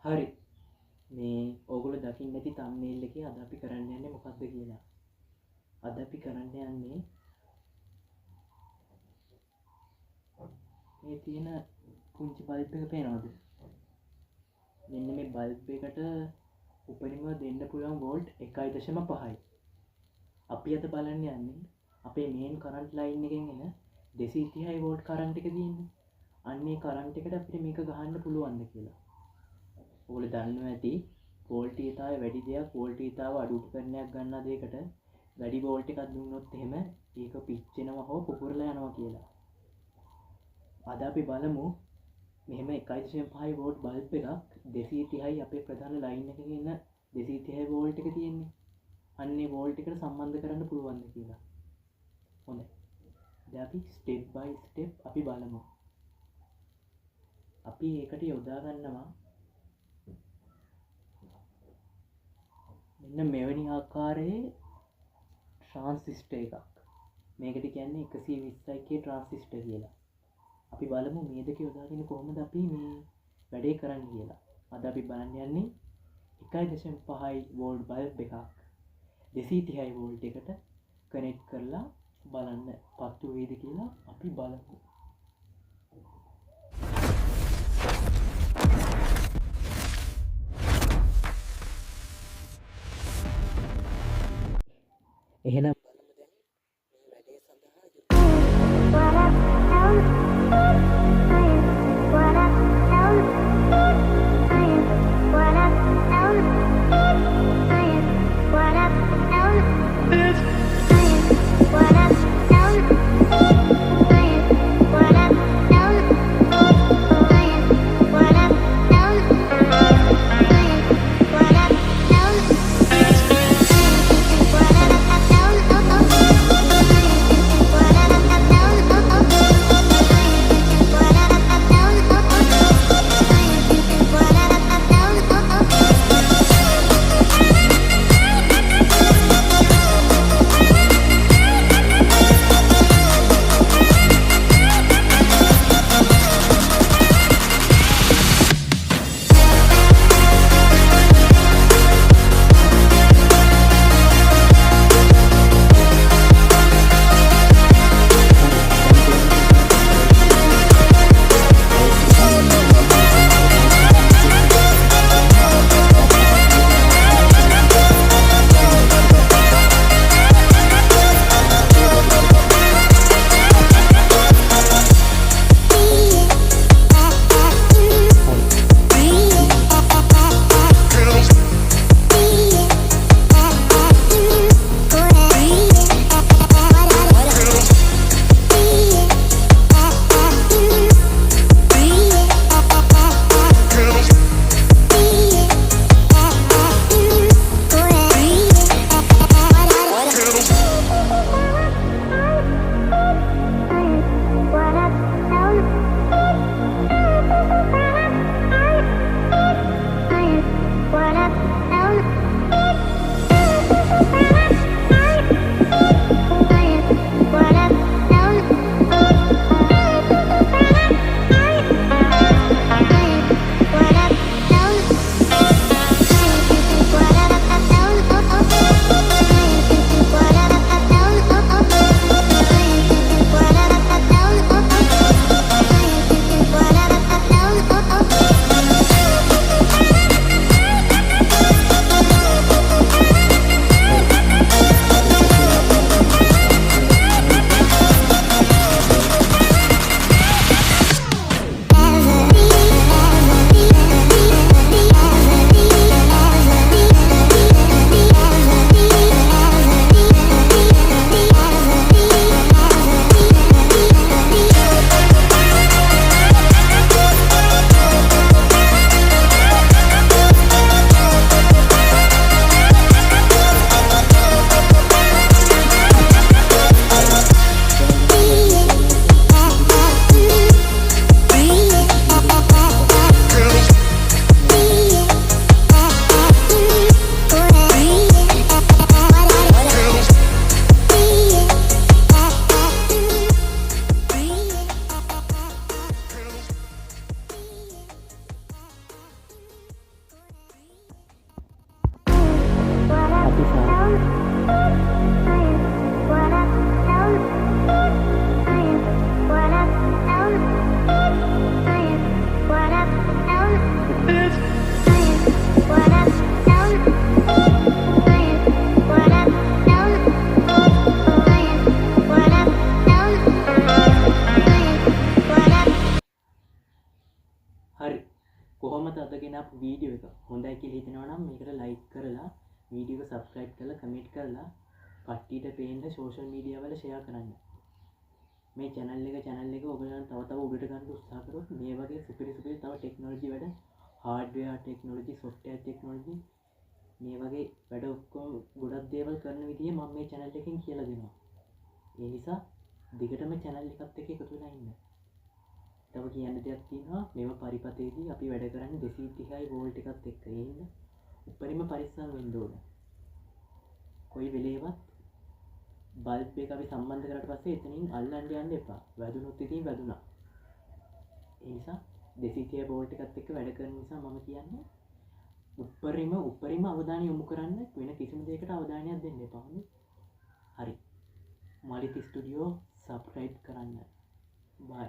හරි මේ ඕගොල්ලෝ දකින්න ඇති thumbnail එකේ අද අපි කරන්න යන්නේ මොකක්ද කියලා. අද අපි කරන්න යන්නේ මේ තියෙන පුංචි බල්බ් එක පේනවද? මෙන්න මේ බල්බ් එකට උපරිම දෙන්න පුළුවන් වෝල්ට් 1.5යි. අපි අද බලන්න යන්නේ අපේ මේන් කරන්ට් ලයින් එකෙන් එන 230 වෝල්ට් කරන්ට් එක තියෙන්නේ. අන්න ඒ කරන්ට් එකට අපිට මේක ගහන්න පුළුවන්ද කියලා. ඔයගොල්ලෝ දන්නවා ඇති වෝල්ටීයතාවය වැඩි දෙයක් වෝල්ටීයතාව අඩු උපකරණයක් ගන්න දෙයකට වැඩි වෝල්ට් එකක් දුන්නොත් එහෙම ඒක පිච්චෙනවා හෝ පුපුරලා යනවා කියලා. අද අපි බලමු මෙහෙම 1.5 වෝල්ට් බල්බ් එකක් 230යි අපේ ප්‍රධාන ලයින් එකේ ඉන්න 230 වෝල්ට් එක තියෙන්නේ. අන්නේ වෝල්ට් එකට සම්බන්ධ කරන්න පුළුවන්ද කියලා. හොඳයි. දැන් අපි ස්ටෙප් බයි ස්ටෙප් අපි බලමු. අපි ඒකට යොදා ගන්නවා මෙන්න මෙවැනි ආකාරයේ ට්‍රාන්සිස්ටර් එකක්. මේකට කියන්නේ 120ක ට්‍රාන්සිස්ටර් කියලා. අපි බලමු මේ දෙක යොදාගෙන කොහොමද අපි මේ වැඩේ කරන්නේ කියලා. අද අපි බලන්න යන්නේ 1.5 වෝල්ට් බල්බ් එකක් 230 වෝල්ට් එකට කනෙක්ට් කරලා බලන්න පත්තු වේද කියලා අපි බලමු. එහෙනම් හරි කොහොමද අද ගෙනාපු වීඩියෝ එක හොඳයි කියලා හිතෙනවා නම් මේකට ලයික් කරලා වීඩියෝ එක සබ්ස්ක්‍රයිබ් කරලා කමෙන්ට් කරලා කට්ටියට පේන්න සෝෂල් මීඩියා වල ෂෙයා කරන්න. මේ channel එක ඔයගොල්ලන් තව තව උඩට ගන්න උත්සාහ කරොත් මේ වගේ සුපිරි තව ටෙක්නොලොජි වැඩ hardware ටෙක්නොලොජි software ටෙක්නොලොජි මේ වගේ වැඩ ඔක්කොම ගොඩක් දේවල් කරන විදිය මම මේ channel එකෙන් කියලා දෙනවා. ඒ නිසා දිගටම channel එකත් එක්ක එකතු වෙලා ඉන්න. තව කියන්න දෙයක් තියෙනවා මෙම පරිපතේදී අපි වැඩ කරන්නේ 230 වෝල්ට් එකත් එක්ක. ඒ හින්දා උඩරිම පරිස්සම් වෙන්න ඕන. කොයි වෙලේවත් බල්බ් එක අපි සම්බන්ධ කරලා පස්සේ එතනින් අල්ලන්න යන්න එපා. වැදුනොත් ඉතින් වැදුනා. ඒ නිසා 230 වෝල්ට් එකත් එක්ක වැඩ කරන නිසා මම කියන්නේ උඩරිම අවධානය යොමු කරන්න වෙන කිසිම දෙයකට අවධානයක් දෙන්න එපා. හරි. මාලිත් ස්ටුඩියෝ සබ්ස්ක්‍රයිබ් කරන්න. බයි.